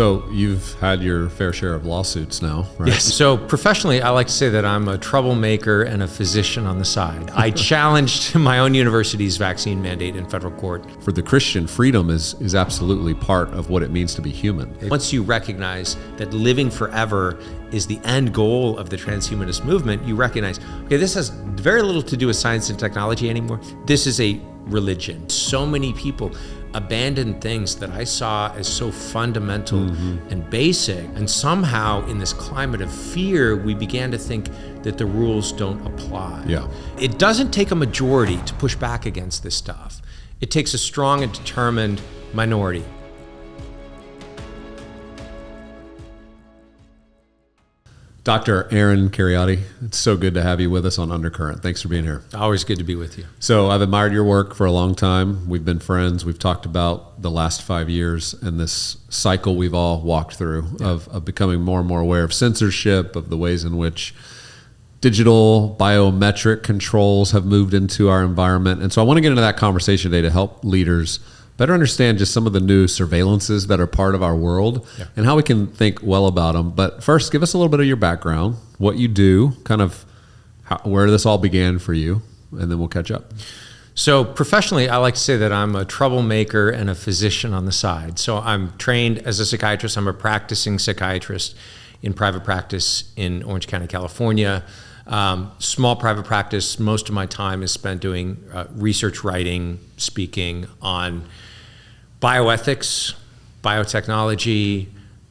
So you've had your fair share of lawsuits now, right? Yes. So professionally, I like to say that I'm a troublemaker and a physician on the side. I challenged my own university's vaccine mandate in federal court. For the Christian, freedom is absolutely part of what it means to be human. Once you recognize that living forever is the end goal of the transhumanist movement, you recognize, okay, this has very little to do with science and technology anymore. This is a religion. So many people abandon things that I saw as so fundamental and basic. And somehow in this climate of fear, we began to think that the rules don't apply. Yeah. It doesn't take a majority to push back against this stuff. It takes a strong and determined minority. Dr. Aaron Kheriaty, it's so good to have you with us on Undercurrent. Thanks for being here. Always good to be with you. So I've admired your work for a long time. We've been friends. We've talked about the last 5 years and this cycle we've all walked through of becoming more and more aware of censorship, of the ways in which digital biometric controls have moved into our environment. And so I want to get into that conversation today to help leaders better understand just some of the new surveillances that are part of our world and how we can think well about them. But first, give us a little bit of your background, what you do, kind of where this all began for you, and then we'll catch up. So professionally, I like to say that I'm a troublemaker and a physician on the side. So I'm trained as a psychiatrist. I'm a practicing psychiatrist in private practice in Orange County, California. Small private practice. Most of my time is spent doing research writing, speaking on bioethics, biotechnology,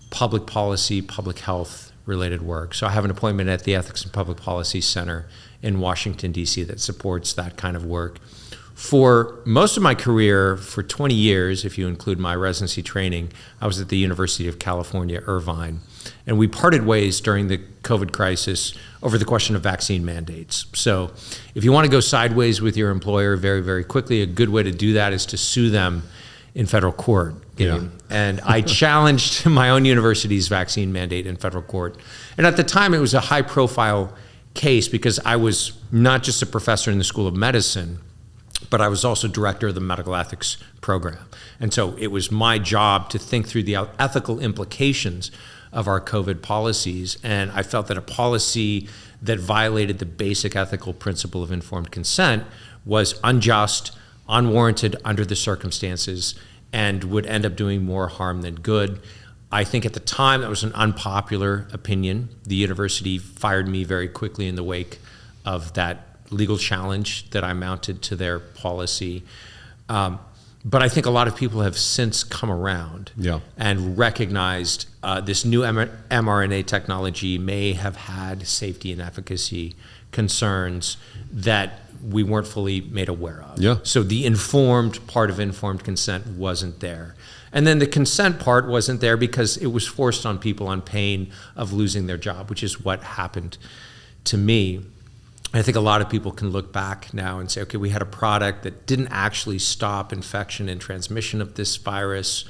public policy, public health related work. So I have an appointment at the Ethics and Public Policy Center in Washington, D.C. that supports that kind of work. For most of my career, for 20 years, if you include my residency training, I was at the University of California, Irvine. And we parted ways during the COVID crisis over the question of vaccine mandates. So if you want to go sideways with your employer very, very quickly, a good way to do that is to sue them in federal court. And I challenged my own university's vaccine mandate in federal court. And at the time, it was a high profile case because I was not just a professor in the School of Medicine, but I was also director of the medical ethics program. And so it was my job to think through the ethical implications of our COVID policies. And I felt that a policy that violated the basic ethical principle of informed consent was unjust, unwarranted under the circumstances, and would end up doing more harm than good. I think at the time that was an unpopular opinion. The university fired me very quickly in the wake of that legal challenge that I mounted to their policy. But I think a lot of people have since come around and recognized this new mRNA technology may have had safety and efficacy concerns that we weren't fully made aware of. So the informed part of informed consent wasn't there. And then the consent part wasn't there because it was forced on people on pain of losing their job, which is what happened to me. I think a lot of people can look back now and say, okay, we had a product that didn't actually stop infection and transmission of this virus,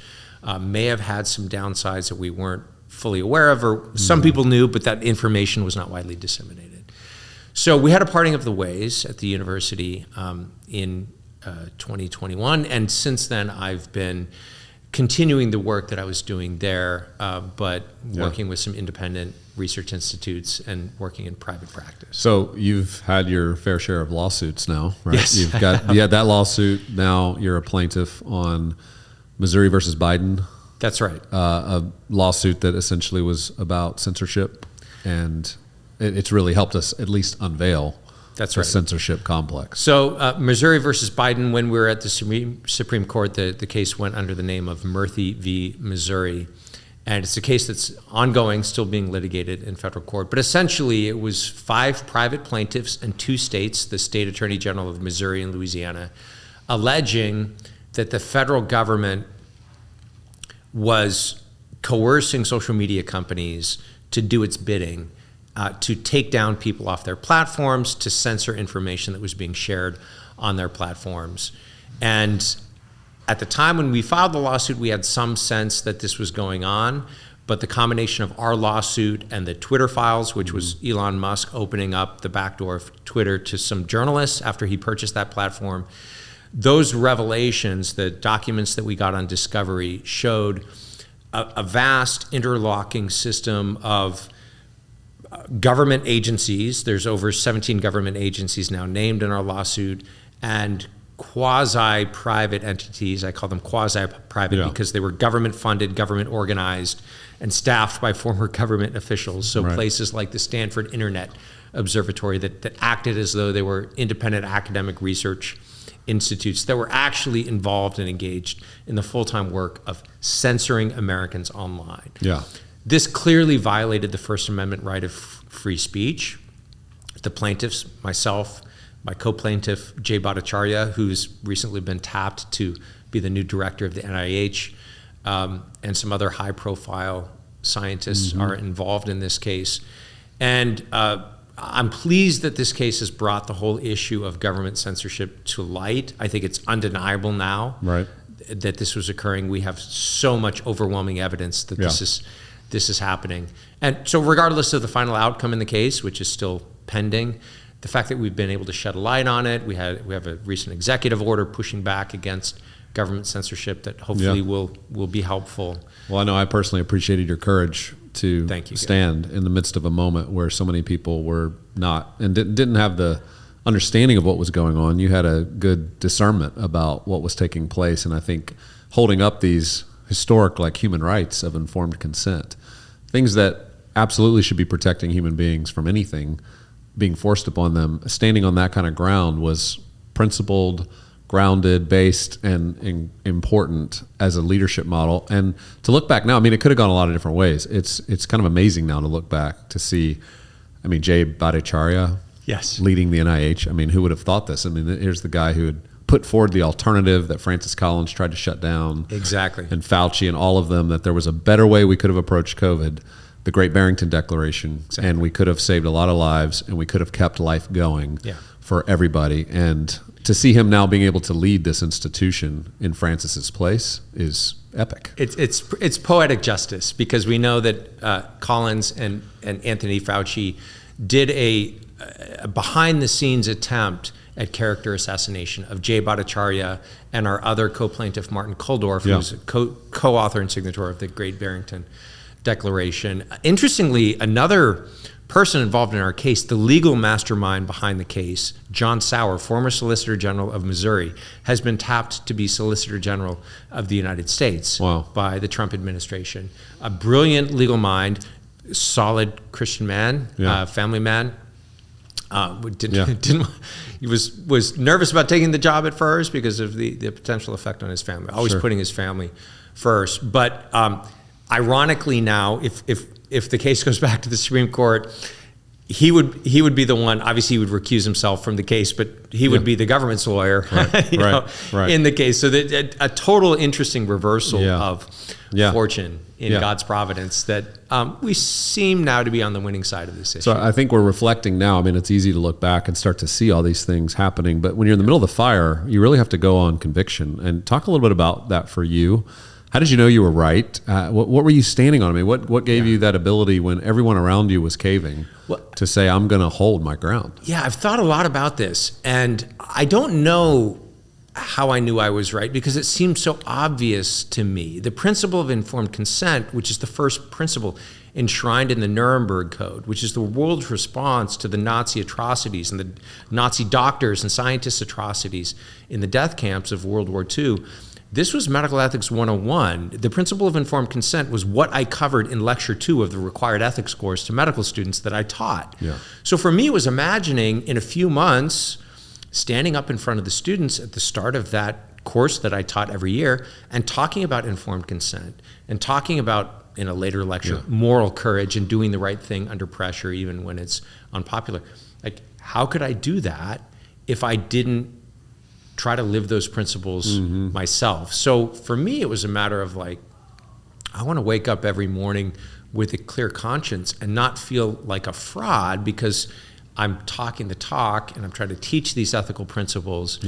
may have had some downsides that we weren't fully aware of, or some people knew, but that information was not widely disseminated. So we had a parting of the ways at the university in 2021, and since then I've been continuing the work that I was doing there, but working with some independent research institutes and working in private practice. So you've had your fair share of lawsuits now, right? Yes. You had that lawsuit. Now you're a plaintiff on Missouri versus Biden. That's right. A lawsuit that essentially was about censorship, and it's really helped us at least unveil the censorship complex. So Missouri versus Biden, when we were at the Supreme Court, the case went under the name of Murthy v. Missouri. And it's a case that's ongoing, still being litigated in federal court. But essentially, it was 5 private plaintiffs and 2 states, the state attorney general of Missouri and Louisiana, alleging that the federal government was coercing social media companies to do its bidding, to take down people off their platforms, to censor information that was being shared on their platforms. And at the time when we filed the lawsuit, we had some sense that this was going on, but the combination of our lawsuit and the Twitter files, which was Elon Musk opening up the back door of Twitter to some journalists after he purchased that platform, those revelations, the documents that we got on discovery, showed a vast interlocking system of government agencies. There's over 17 government agencies now named in our lawsuit, and quasi-private entities. I call them quasi-private because they were government-funded, government-organized, and staffed by former government officials. So places like the Stanford Internet Observatory that acted as though they were independent academic research institutes that were actually involved and engaged in the full-time work of censoring Americans online. Yeah. This clearly violated the First Amendment right of free speech. The plaintiffs, myself, my co-plaintiff, Jay Bhattacharya, who's recently been tapped to be the new director of the NIH, and some other high-profile scientists are involved in this case. And I'm pleased that this case has brought the whole issue of government censorship to light. I think it's undeniable now that this was occurring. We have so much overwhelming evidence that this is happening. And so regardless of the final outcome in the case, which is still pending, the fact that we've been able to shed a light on it, we have a recent executive order pushing back against government censorship that hopefully will be helpful. Well, I know I personally appreciated your courage to stand in the midst of a moment where so many people were not and didn't have the understanding of what was going on. You had a good discernment about what was taking place, and I think holding up these historic human rights of informed consent, things that absolutely should be protecting human beings from anything being forced upon them, standing on that kind of ground was principled, grounded, based, and important as a leadership model. And to look back now, I mean, it could have gone a lot of different ways. It's kind of amazing now to look back to see, I mean, Jay Bhattacharya leading the NIH. I mean, who would have thought this? I mean, here's the guy who had put forward the alternative that Francis Collins tried to shut down. Exactly. And Fauci and all of them, that there was a better way we could have approached COVID, the Great Barrington Declaration, and we could have saved a lot of lives, and we could have kept life going for everybody. And to see him now being able to lead this institution in Francis's place is epic. It's poetic justice, because we know that Collins and Anthony Fauci did a behind-the-scenes attempt at character assassination of Jay Bhattacharya and our other co-plaintiff, Martin Kulldorff, who's a co-author and signature of the Great Barrington Declaration. Interestingly, another person involved in our case, the legal mastermind behind the case, John Sauer, former Solicitor General of Missouri, has been tapped to be Solicitor General of the United States by the Trump administration. A brilliant legal mind, solid Christian man, family man. He was nervous about taking the job at first because of the potential effect on his family, always putting his family first. But ironically now, if the case goes back to the Supreme Court, he would be the one. Obviously, he would recuse himself from the case, but he would be the government's lawyer in the case. So that a total interesting reversal of fortune in God's providence, that we seem now to be on the winning side of this issue. So I think we're reflecting now. I mean, it's easy to look back and start to see all these things happening, but when you're in the middle of the fire, you really have to go on conviction. And talk a little bit about that for you. How did you know you were right? What were you standing on? I mean, what gave you that ability when everyone around you was caving to say, I'm going to hold my ground? Yeah, I've thought a lot about this, and I don't know how I knew I was right, because it seemed so obvious to me. The principle of informed consent, which is the first principle enshrined in the Nuremberg Code, which is the world's response to the Nazi atrocities and the Nazi doctors and scientists' atrocities in the death camps of World War II. This was Medical Ethics 101. The principle of informed consent was what I covered in lecture 2 of the required ethics course to medical students that I taught. So for me, it was imagining in a few months, standing up in front of the students at the start of that course that I taught every year and talking about informed consent and talking about, in a later lecture, moral courage and doing the right thing under pressure, even when it's unpopular. Like, how could I do that if I didn't try to live those principles myself? So for me, it was a matter of I want to wake up every morning with a clear conscience and not feel like a fraud because I'm talking the talk and I'm trying to teach these ethical principles.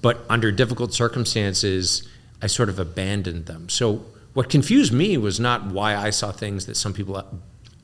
But under difficult circumstances, I sort of abandoned them. So what confused me was not why I saw things that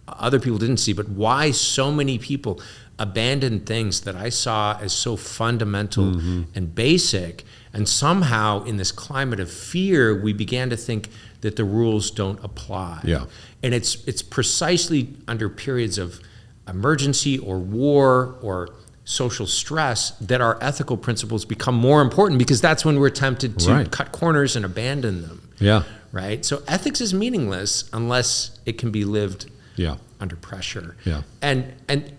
other people didn't see, but why so many people abandoned things that I saw as so fundamental and basic. And somehow in this climate of fear, we began to think that the rules don't apply. Yeah. And it's precisely under periods of emergency or war or social stress that our ethical principles become more important, because that's when we're tempted to cut corners and abandon them. Yeah. Right? So ethics is meaningless unless it can be lived under pressure. Yeah. And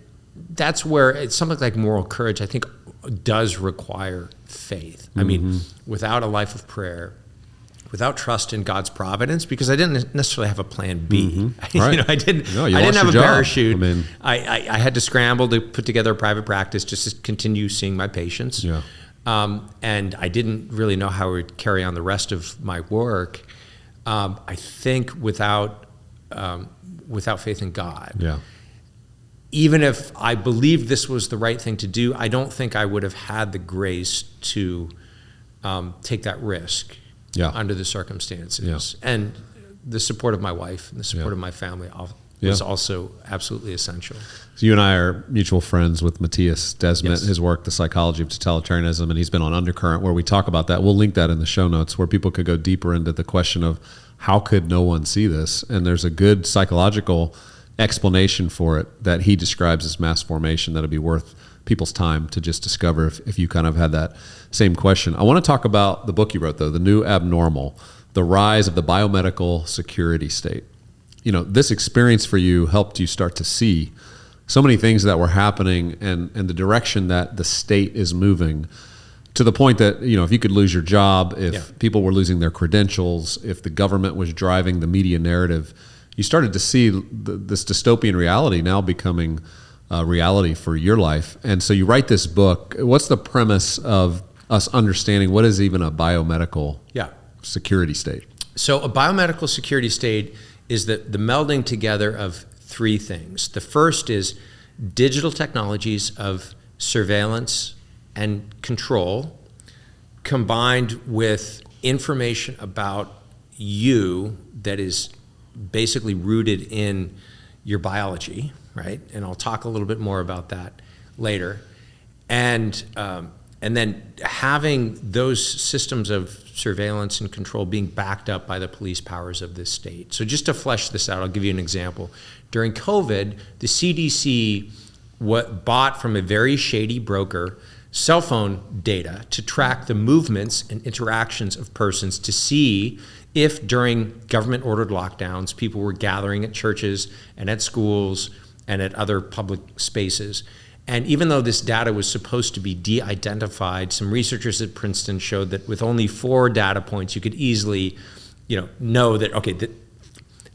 that's where it's something like moral courage, I think, does require faith. I mean, without a life of prayer, without trust in God's providence, because I didn't necessarily have a plan B. Right. I didn't have a parachute. I had to scramble to put together a private practice just to continue seeing my patients. Yeah. And I didn't really know how I would carry on the rest of my work. I think without faith in God, even if I believed this was the right thing to do, I don't think I would have had the grace to take that risk under the circumstances. And the support of my wife and the support of my family was also absolutely essential. So you and I are mutual friends with Matthias Desmet, his work, The Psychology of Totalitarianism, and he's been on Undercurrent, where we talk about that. We'll link that in the show notes, where people could go deeper into the question of how could no one see this? And there's a good psychological explanation for it that he describes as mass formation that'll be worth people's time to just discover if you kind of had that same question. I want to talk about the book you wrote, though, The New Abnormal, The Rise of the Biomedical Security State. You know, this experience for you helped you start to see so many things that were happening and the direction that the state is moving, to the point that, you know, if you could lose your job, if people were losing their credentials, if the government was driving the media narrative, you started to see this dystopian reality now becoming reality for your life. And so you write this book. What's the premise of us understanding what is even a biomedical security state? So a biomedical security state is the melding together of three things. The first is digital technologies of surveillance and control, combined with information about you that is basically rooted in your biology, right? And I'll talk a little bit more about that later. And then having those systems of surveillance and control being backed up by the police powers of this state. So just to flesh this out, I'll give you an example. During COVID, the CDC bought from a very shady broker cell phone data to track the movements and interactions of persons, to see if during government-ordered lockdowns, people were gathering at churches and at schools and at other public spaces. And even though this data was supposed to be de-identified, some researchers at Princeton showed that with only 4 data points, you could easily, know that, okay,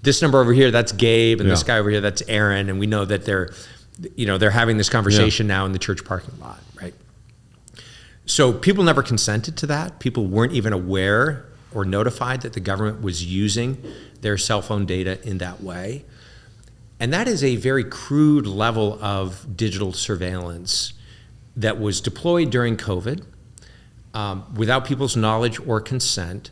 this number over here, that's Gabe, and this guy over here, that's Aaron, and we know that they're having this conversation now in the church parking lot, right? So people never consented to that. People weren't even aware or notified that the government was using their cell phone data in that way. And that is a very crude level of digital surveillance that was deployed during COVID without people's knowledge or consent.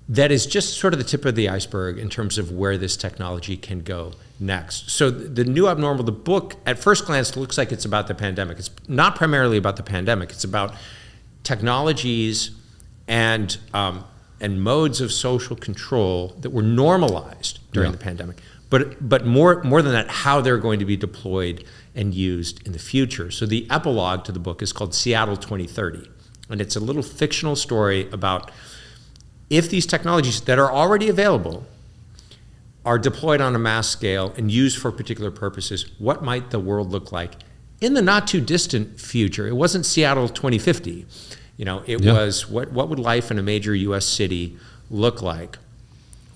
That is just sort of the tip of the iceberg in terms of where this technology can go next. So the New Abnormal, the book, at first glance, looks like it's about the pandemic. It's not primarily about the pandemic. It's about technologies and modes of social control that were normalized during the pandemic. But more than that, how they're going to be deployed and used in the future. So the epilogue to the book is called Seattle 2030. And it's a little fictional story about if these technologies that are already available are deployed on a mass scale and used for particular purposes, what might the world look like in the not too distant future? It wasn't Seattle 2050. It was what would life in a major US city look like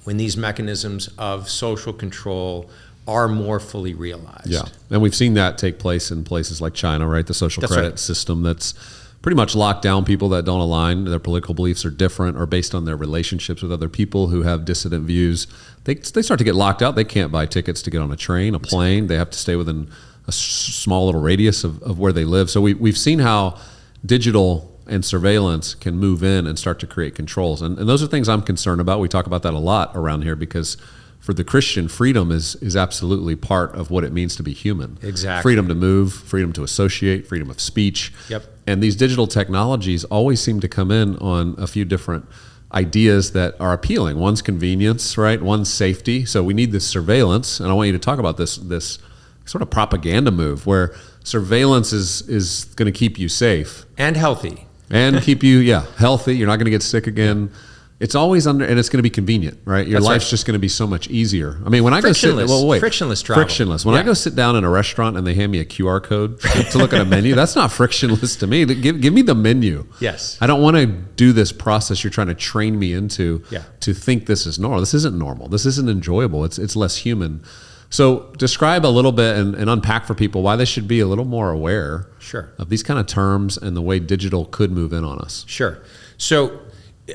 when these mechanisms of social control are more fully realized. Yeah, and we've seen that take place in places like China, right? The social credit system that's pretty much locked down people that don't align, their political beliefs are different or based on their relationships with other people who have dissident views. They start to get locked out. They can't buy tickets to get on a train, a plane. They have to stay within a small little radius of where they live. So we've seen how digital and surveillance can move in and start to create controls. And those are things I'm concerned about. We talk about that a lot around here because for the Christian, freedom is absolutely part of what it means to be human. Exactly. Freedom to move, freedom to associate, freedom of speech. Yep. And these digital technologies always seem to come in on a few different ideas that are appealing. One's convenience, right? One's safety. So we need this surveillance, and I want you to talk about this sort of propaganda move where surveillance is going to keep you safe and healthy, and keep you healthy. You're not going to get sick again. It's always and it's going to be convenient, right? Your life's just going to be so much easier. I mean, when I go sit, frictionless travel. Frictionless. When I go sit down in a restaurant and they hand me a QR code to look at a menu, that's not frictionless to me. Give me the menu. Yes. I don't want to do this process you're trying to train me into to think this is normal. This isn't normal. This isn't enjoyable. It's less human. So describe a little bit and unpack for people why they should be a little more aware of these kind of terms and the way digital could move in on us. Sure. So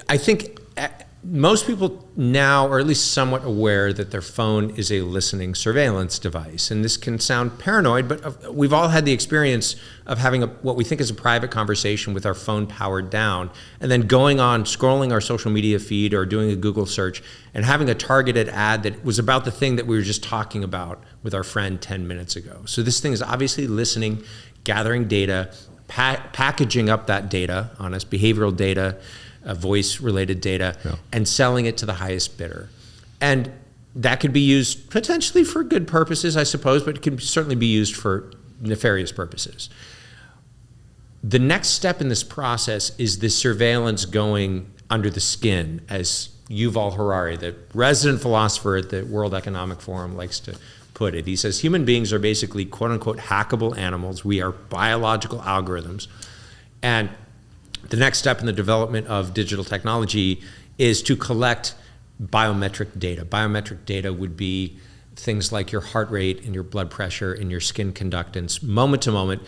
I think most people now are at least somewhat aware that their phone is a listening surveillance device. And this can sound paranoid, but we've all had the experience of having what we think is a private conversation with our phone powered down, and then going on, scrolling our social media feed or doing a Google search and having a targeted ad that was about the thing that we were just talking about with our friend 10 minutes ago. So this thing is obviously listening, gathering data, packaging up that data on us, behavioral data, voice-related data, and selling it to the highest bidder. And that could be used potentially for good purposes, I suppose, but it can certainly be used for nefarious purposes. The next step in this process is this surveillance going under the skin, as Yuval Harari, the resident philosopher at the World Economic Forum, likes to put it. He says, human beings are basically quote-unquote hackable animals. We are biological algorithms. And the next step in the development of digital technology is to collect biometric data. Biometric data would be things like your heart rate and your blood pressure and your skin conductance, moment to moment,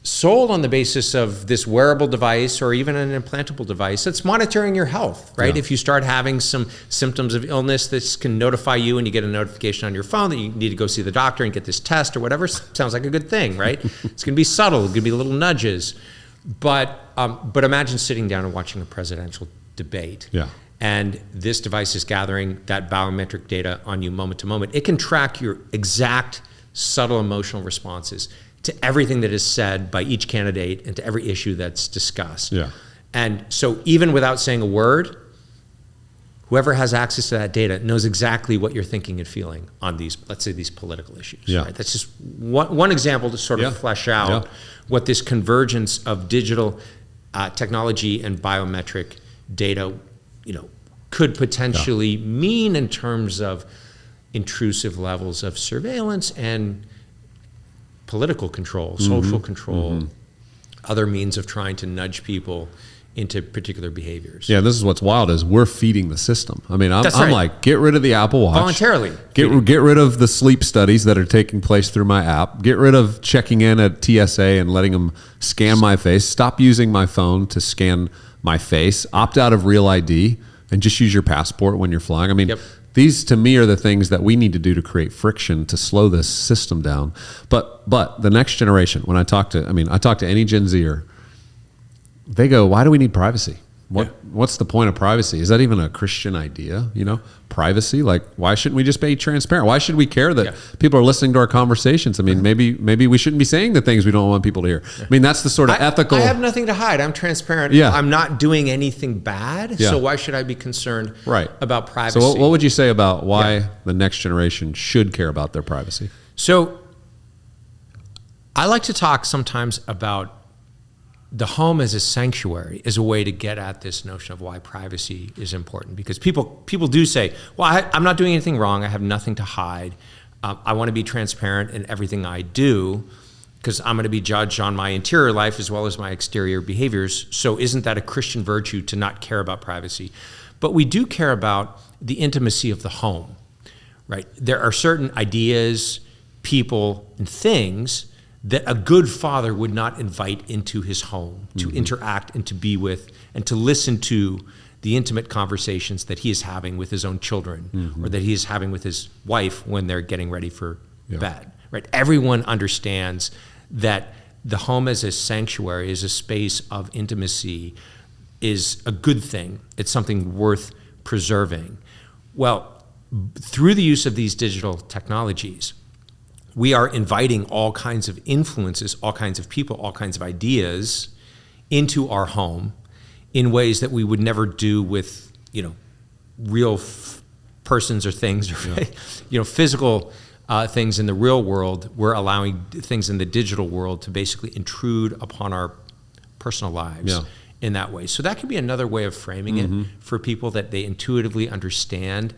sold on the basis of this wearable device or even an implantable device that's monitoring your health, right? If you start having some symptoms of illness, this can notify you, and you get a notification on your phone that you need to go see the doctor and get this test or whatever. Sounds like a good thing, right? It's going to be subtle. It's going to be little nudges. But imagine sitting down and watching a presidential debate. And this device is gathering that biometric data on you moment to moment. It can track your exact subtle emotional responses to everything that is said by each candidate and to every issue that's discussed. And so even without saying a word, whoever has access to that data knows exactly what you're thinking and feeling on these, let's say, these political issues. Right? That's just one example to sort of flesh out what this convergence of digital technology and biometric data, could potentially mean in terms of intrusive levels of surveillance and political control, social control, other means of trying to nudge people into particular behaviors. Yeah, this is what's wild is we're feeding the system. I mean, I'm like, get rid of the Apple Watch. Voluntarily. Get rid of the sleep studies that are taking place through my app. Get rid of checking in at TSA and letting them scan my face. Stop using my phone to scan my face. Opt out of Real ID and just use your passport when you're flying. I mean, these to me are the things that we need to do to create friction to slow this system down. But the next generation, when I talk to any Gen Zer, they go, why do we need privacy? What's the point of privacy? Is that even a Christian idea? Privacy? Like, why shouldn't we just be transparent? Why should we care that people are listening to our conversations? I mean, maybe we shouldn't be saying the things we don't want people to hear. I mean, that's the sort of ethical. I have nothing to hide. I'm transparent. I'm not doing anything bad. So why should I be concerned about privacy? So what would you say about why the next generation should care about their privacy? So I like to talk sometimes about the home as a sanctuary, as a way to get at this notion of why privacy is important. Because people do say, well, I'm not doing anything wrong. I have nothing to hide. I want to be transparent in everything I do because I'm going to be judged on my interior life as well as my exterior behaviors. So isn't that a Christian virtue to not care about privacy? But we do care about the intimacy of the home, right? There are certain ideas, people, and things that a good father would not invite into his home to interact and to be with and to listen to the intimate conversations that he is having with his own children or that he is having with his wife when they're getting ready for bed, right? Everyone understands that the home as a sanctuary, as a space of intimacy, is a good thing. It's something worth preserving. Well, through the use of these digital technologies, we are inviting all kinds of influences, all kinds of people, all kinds of ideas into our home in ways that we would never do with real persons or things, or physical things in the real world. We're allowing things in the digital world to basically intrude upon our personal lives in that way. So that could be another way of framing it for people, that they intuitively understand.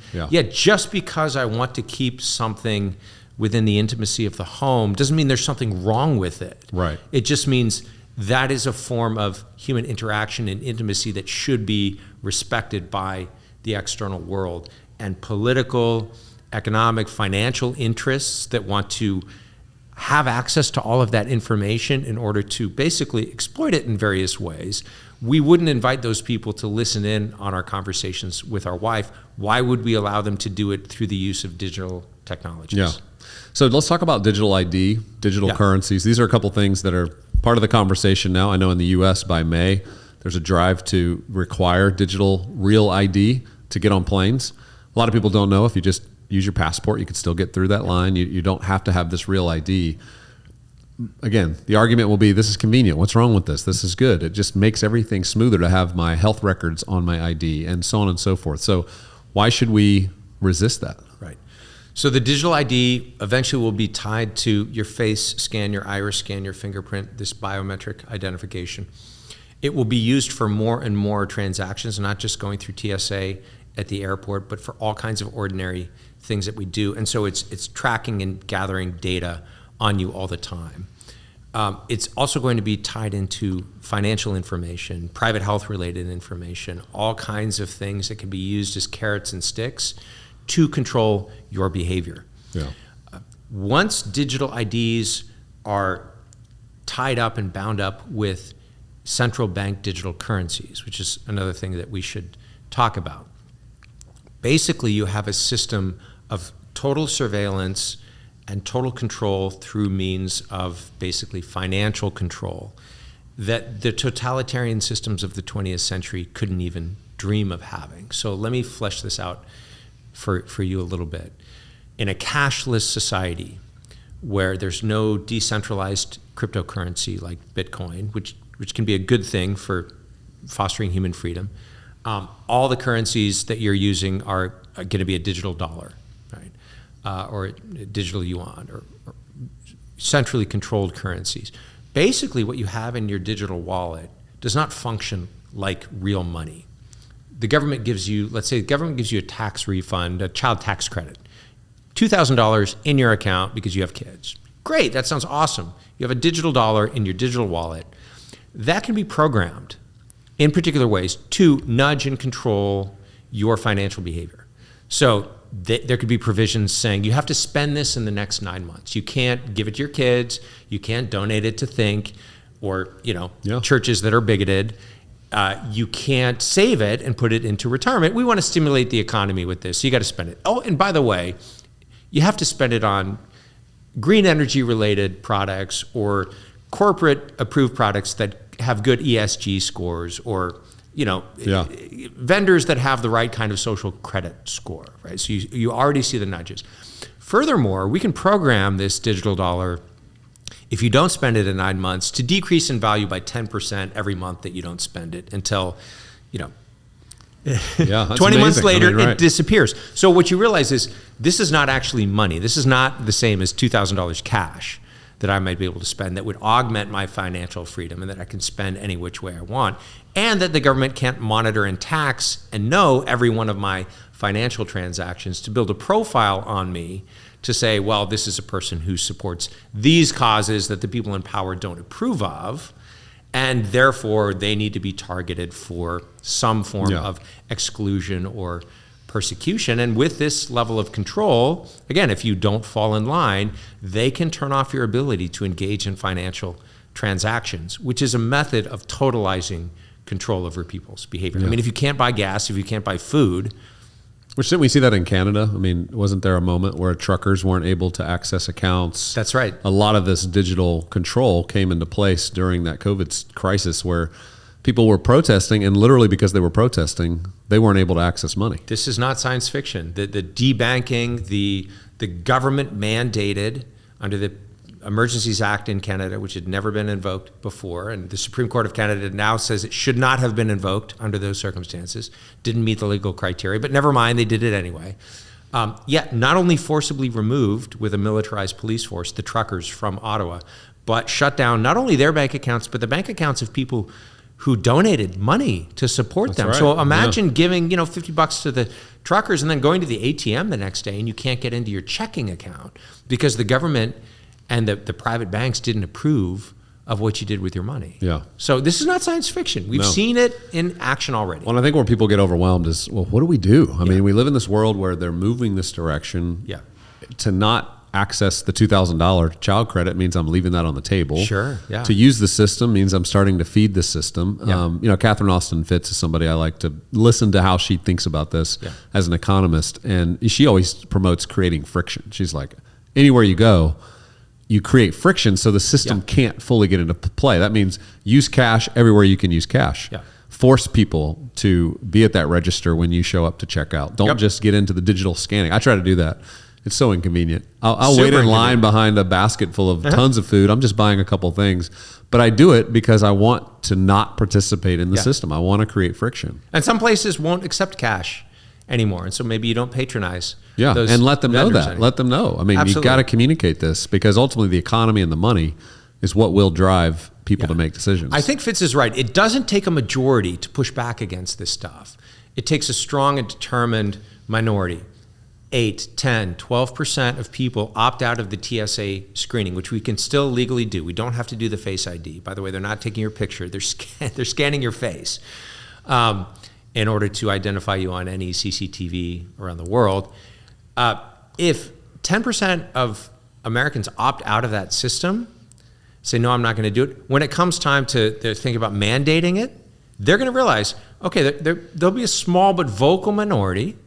Just because I want to keep something within the intimacy of the home doesn't mean there's something wrong with it. Right. It just means that is a form of human interaction and intimacy that should be respected by the external world. And political, economic, financial interests that want to have access to all of that information in order to basically exploit it in various ways. We wouldn't invite those people to listen in on our conversations with our wife. Why would we allow them to do it through the use of digital technologies? Yeah. So let's talk about digital ID, digital currencies. These are a couple things that are part of the conversation now. I know in the US by May, there's a drive to require digital real ID to get on planes. A lot of people don't know if you just use your passport, you can still get through that line. You don't have to have this real ID. Again, the argument will be, this is convenient. What's wrong with this? This is good. It just makes everything smoother to have my health records on my ID and so on and so forth. So why should we resist that? Right. So the digital ID eventually will be tied to your face scan, your iris scan, your fingerprint, this biometric identification. It will be used for more and more transactions, not just going through TSA at the airport, but for all kinds of ordinary things that we do. And so it's tracking and gathering data on you all the time. It's also going to be tied into financial information, private health related information, all kinds of things that can be used as carrots and sticks to control your behavior. Yeah. Once digital IDs are tied up and bound up with central bank digital currencies, which is another thing that we should talk about. Basically, you have a system of total surveillance and total control through means of basically financial control that the totalitarian systems of the 20th century couldn't even dream of having. So let me flesh this out for you a little bit. In a cashless society where there's no decentralized cryptocurrency like Bitcoin, which can be a good thing for fostering human freedom, all the currencies that you're using are going to be a digital dollar, right? Or digital yuan, or centrally controlled currencies. Basically, what you have in your digital wallet does not function like real money. The government gives you, let's say the government gives you a tax refund, a child tax credit, $2,000 in your account because you have kids. Great, that sounds awesome. You have a digital dollar in your digital wallet. That can be programmed in particular ways to nudge and control your financial behavior. So there could be provisions saying you have to spend this in the next 9 months. You can't give it to your kids. You can't donate it to THINQ or churches that are bigoted. You can't save it and put it into retirement. We want to stimulate the economy with this, so you got to spend it. Oh, and by the way, you have to spend it on green energy related products or corporate approved products that have good ESG scores, or vendors that have the right kind of social credit score, right? So you already see the nudges. Furthermore, we can program this digital dollar, if you don't spend it in 9 months, to decrease in value by 10% every month that you don't spend it until, 20 months later, it disappears. So what you realize is this is not actually money. This is not the same as $2,000 cash that I might be able to spend that would augment my financial freedom and that I can spend any which way I want, and that the government can't monitor and tax and know every one of my financial transactions to build a profile on me to say, well, this is a person who supports these causes that the people in power don't approve of, and therefore they need to be targeted for some form of exclusion or persecution. And with this level of control, again, if you don't fall in line, they can turn off your ability to engage in financial transactions, which is a method of totalizing control over people's behavior. I mean, if you can't buy gas, if you can't buy food. Which, didn't we see that in Canada? I mean, wasn't there a moment where truckers weren't able to access accounts? That's right. A lot of this digital control came into place during that COVID crisis where people were protesting, and literally because they were protesting, they weren't able to access money. This is not science fiction. The debanking, the government mandated under the Emergencies Act in Canada, which had never been invoked before, and the Supreme Court of Canada now says it should not have been invoked under those circumstances, didn't meet the legal criteria, but never mind, they did it anyway. Yet not only forcibly removed with a militarized police force the truckers from Ottawa, but shut down not only their bank accounts, but the bank accounts of people who donated money to support them. Right. So imagine giving, $50 to the truckers and then going to the ATM the next day and you can't get into your checking account because the government and the private banks didn't approve of what you did with your money. Yeah. So this is not science fiction. We've seen it in action already. Well, I think where people get overwhelmed is, well, what do we do? I mean, we live in this world where they're moving this direction. To not access the $2,000 child credit means I'm leaving that on the table. Sure, yeah. To use the system means I'm starting to feed the system. Catherine Austin Fitts is somebody I like to listen to how she thinks about this as an economist. And she always promotes creating friction. She's like, anywhere you go, you create friction so the system can't fully get into play. That means use cash everywhere you can use cash. Force people to be at that register when you show up to check out. Don't just get into the digital scanning. I try to do that. It's so inconvenient. I'll wait in line behind a basket full of tons of food. I'm just buying a couple things. But I do it because I want to not participate in the system. I want to create friction. And some places won't accept cash anymore. And so maybe you don't patronize those and let them know that. anymore. Let them know. I mean, you've got to communicate this because ultimately the economy and the money is what will drive people to make decisions. I think Fitz is right. It doesn't take a majority to push back against this stuff. It takes a strong and determined minority. 8, 10, 12% of people opt out of the TSA screening, which we can still legally do. We don't have to do the Face ID. By the way, they're not taking your picture. They're scanning your face in order to identify you on any CCTV around the world. If 10% of Americans opt out of that system, say, no, I'm not going to do it, when it comes time to think about mandating it, they're going to realize, okay, there'll be a small but vocal minority,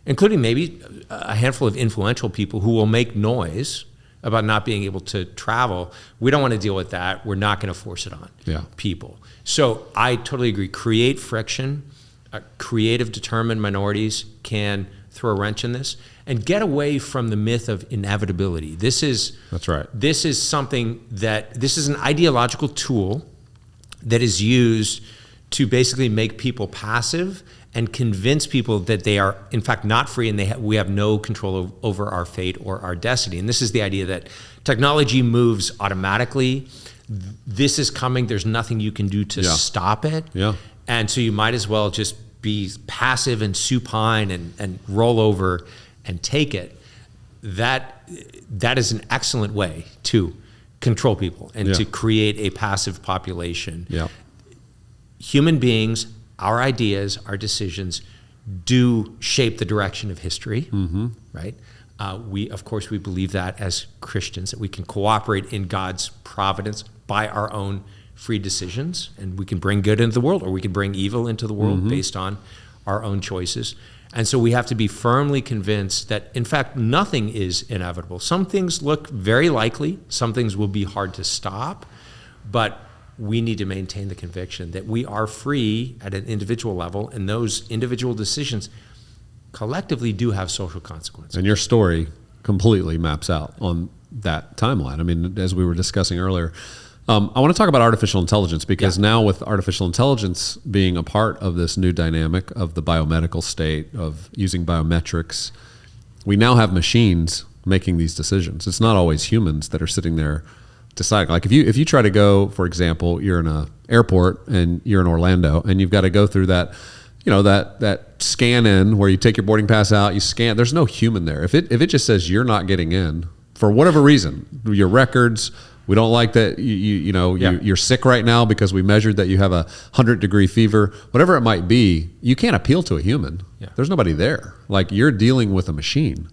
including maybe a handful of influential people who will make noise about not being able to travel. We don't want to deal with that. We're not going to force it on people. So I totally agree. Create friction. Creative, determined minorities can throw a wrench in this and get away from the myth of inevitability. That's right. This is something this is an ideological tool that is used to basically make people passive and convince people that they are, in fact, not free and we have no control over our fate or our destiny. And this is the idea that technology moves automatically. This is coming. There's nothing you can do to stop it. And so you might as well just be passive and supine and roll over and take it. That is an excellent way to control people and to create a passive population. Human beings, our ideas, our decisions do shape the direction of history, right? Of course, we believe that as Christians, that we can cooperate in God's providence by our own free decisions, and we can bring good into the world, or we can bring evil into the world based on our own choices. And so we have to be firmly convinced that, in fact, nothing is inevitable. Some things look very likely, some things will be hard to stop, but we need to maintain the conviction that we are free at an individual level, and those individual decisions collectively do have social consequences. And your story completely maps out on that timeline. I mean, as we were discussing earlier, I want to talk about artificial intelligence because now with artificial intelligence being a part of this new dynamic of the biomedical state, of using biometrics, we now have machines making these decisions. It's not always humans that are sitting there deciding. Like if you try to go, for example, you're in an airport and you're in Orlando and you've got to go through that, that scan in where you take your boarding pass out, you scan. There's no human there. If it just says you're not getting in for whatever reason, your records, we don't like that you're sick right now because we measured that you have 100-degree fever, whatever it might be, you can't appeal to a human. There's nobody there. Like you're dealing with a machine.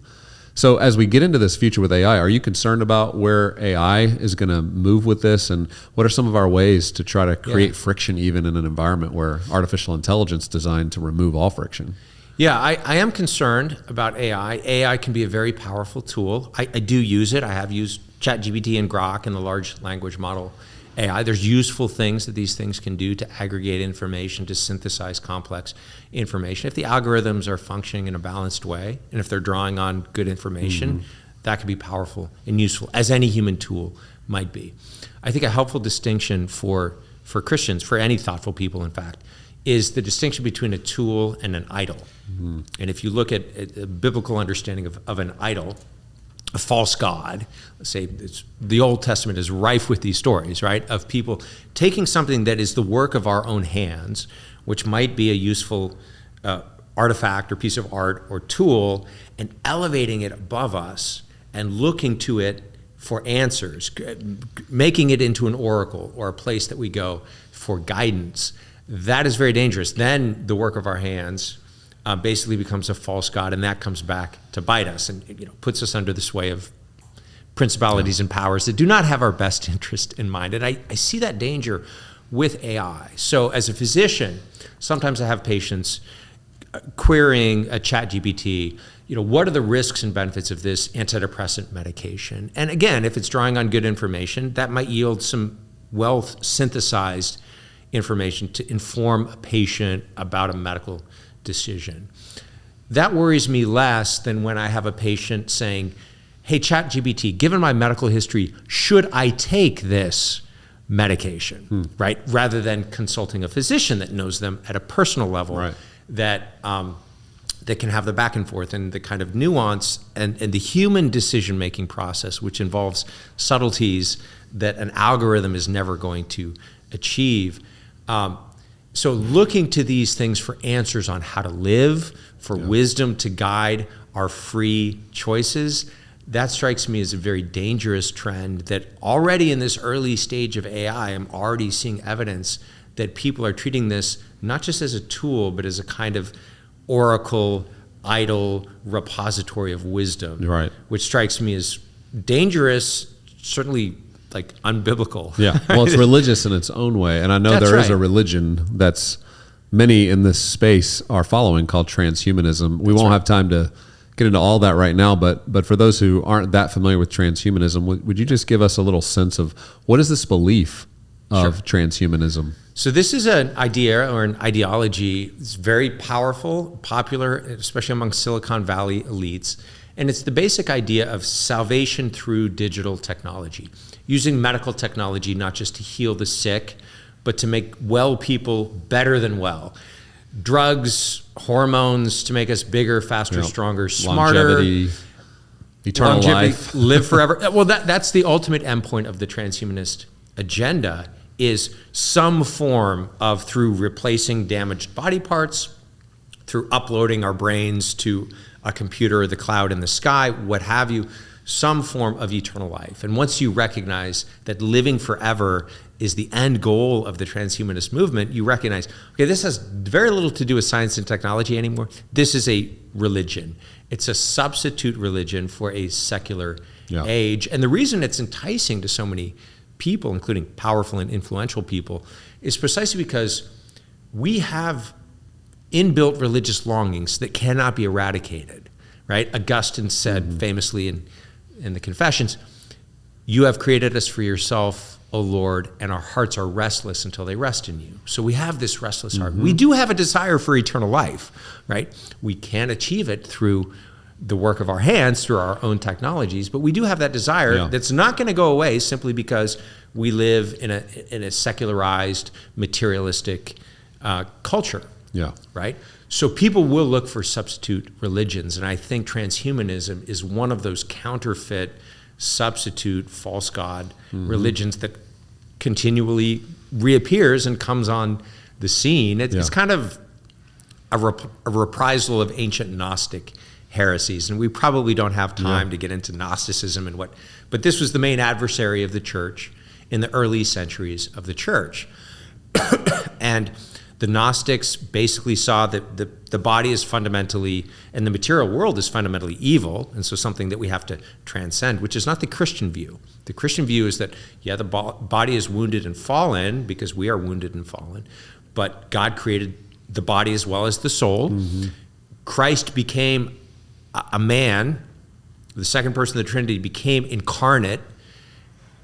So as we get into this future with AI, are you concerned about where AI is going to move with this? And what are some of our ways to try to create friction even in an environment where artificial intelligence is designed to remove all friction? Yeah, I am concerned about AI. AI can be a very powerful tool. I do use it. I have used ChatGPT and Grok and the large language model AI. There's useful things that these things can do to aggregate information, to synthesize complex information. If the algorithms are functioning in a balanced way, and if they're drawing on good information, that can be powerful and useful, as any human tool might be. I think a helpful distinction for Christians, for any thoughtful people, in fact, is the distinction between a tool and an idol. Mm-hmm. And if you look at a biblical understanding of an idol, a false god, let's say the Old Testament is rife with these stories, right, of people taking something that is the work of our own hands, which might be a useful artifact or piece of art or tool, and elevating it above us and looking to it for answers, making it into an oracle or a place that we go for guidance. That is very dangerous. Then the work of our hands basically becomes a false god, and that comes back to bite us and puts us under the sway of principalities and powers that do not have our best interest in mind. And I see that danger with AI. So as a physician, sometimes I have patients querying a ChatGPT, what are the risks and benefits of this antidepressant medication? And again, if it's drawing on good information, that might yield some well-synthesized information to inform a patient about a medical decision. That worries me less than when I have a patient saying, hey, ChatGPT, given my medical history, should I take this medication, right? Rather than consulting a physician that knows them at a personal level, right, that can have the back and forth and the kind of nuance and the human decision-making process, which involves subtleties that an algorithm is never going to achieve. So looking to these things for answers on how to live, for wisdom to guide our free choices, that strikes me as a very dangerous trend that already in this early stage of AI, I'm already seeing evidence that people are treating this not just as a tool, but as a kind of oracle, idol, repository of wisdom, right, which strikes me as dangerous, certainly like unbiblical. Yeah, well, it's religious in its own way. And I know there is a religion that's many in this space are following called transhumanism. We won't have time to get into all that right now, but for those who aren't that familiar with transhumanism, would you just give us a little sense of what is this belief of transhumanism? So this is an idea or an ideology. It's very powerful, popular, especially among Silicon Valley elites. And it's the basic idea of salvation through digital technology, using medical technology not just to heal the sick, but to make well people better than well. Drugs, hormones to make us bigger, faster, stronger, smarter. Longevity, eternal life. Live forever. Well, that's the ultimate endpoint of the transhumanist agenda, is some form of, through replacing damaged body parts, through uploading our brains to a computer or the cloud in the sky, what have you, some form of eternal life. And once you recognize that living forever is the end goal of the transhumanist movement, you recognize, okay, this has very little to do with science and technology anymore. This is a religion. It's a substitute religion for a secular age. And the reason it's enticing to so many people, including powerful and influential people, is precisely because we have inbuilt religious longings that cannot be eradicated, right? Augustine said famously in the Confessions, you have created us for yourself, O Lord, and our hearts are restless until they rest in you. So we have this restless heart. We do have a desire for eternal life, right? We can't achieve it through the work of our hands, through our own technologies, but we do have that desire that's not going to go away simply because we live in a secularized, materialistic culture. Yeah. Right? So people will look for substitute religions, and I think transhumanism is one of those counterfeit, substitute, false god religions that continually reappears and comes on the scene. It's kind of a reprisal of ancient Gnostic heresies, and we probably don't have time to get into Gnosticism and but this was the main adversary of the church in the early centuries of the church. And the Gnostics basically saw that the body is fundamentally, and the material world is fundamentally evil, and so something that we have to transcend, which is not the Christian view. The Christian view is that, the body is wounded and fallen because we are wounded and fallen, but God created the body as well as the soul. Christ became a man, the second person of the Trinity became incarnate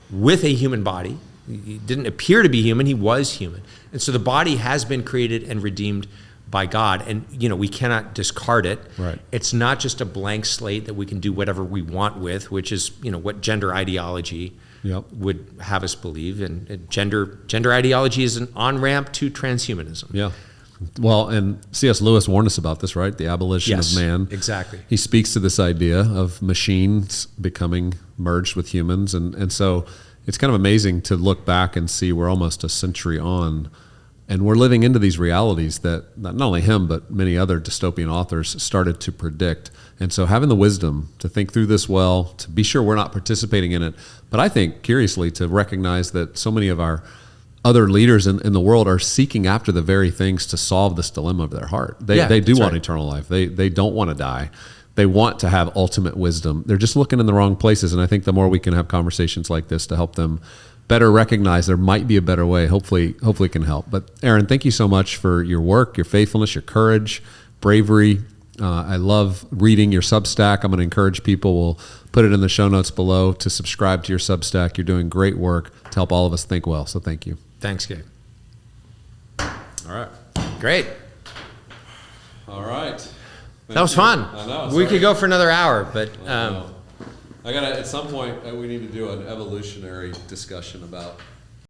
with a human body. He didn't appear to be human, he was human. And so the body has been created and redeemed by God, and we cannot discard it. Right. It's not just a blank slate that we can do whatever we want with, which is what gender ideology would have us believe. And gender ideology is an on-ramp to transhumanism. Yeah. Well, and C.S. Lewis warned us about this, right? The abolition of man. Exactly. He speaks to this idea of machines becoming merged with humans. And so it's kind of amazing to look back and see we're almost a century on, and we're living into these realities that not only him, but many other dystopian authors started to predict. And so having the wisdom to think through this well, to be sure we're not participating in it, but I think, curiously, to recognize that so many of our other leaders in the world are seeking after the very things to solve this dilemma of their heart. They do want eternal life. They don't want to die. They want to have ultimate wisdom. They're just looking in the wrong places. And I think the more we can have conversations like this to help them better recognize there might be a better way, hopefully it can help. But Aaron, thank you so much for your work, your faithfulness, your courage, bravery. I love reading your Substack. I'm going to encourage people. We'll put it in the show notes below to subscribe to your Substack. You're doing great work to help all of us think well. So thank you. Thanks, Gabe. All right. Great. All right. That was fun. I know. We could go for another hour, but I gotta, at some point, we need to do an evolutionary discussion about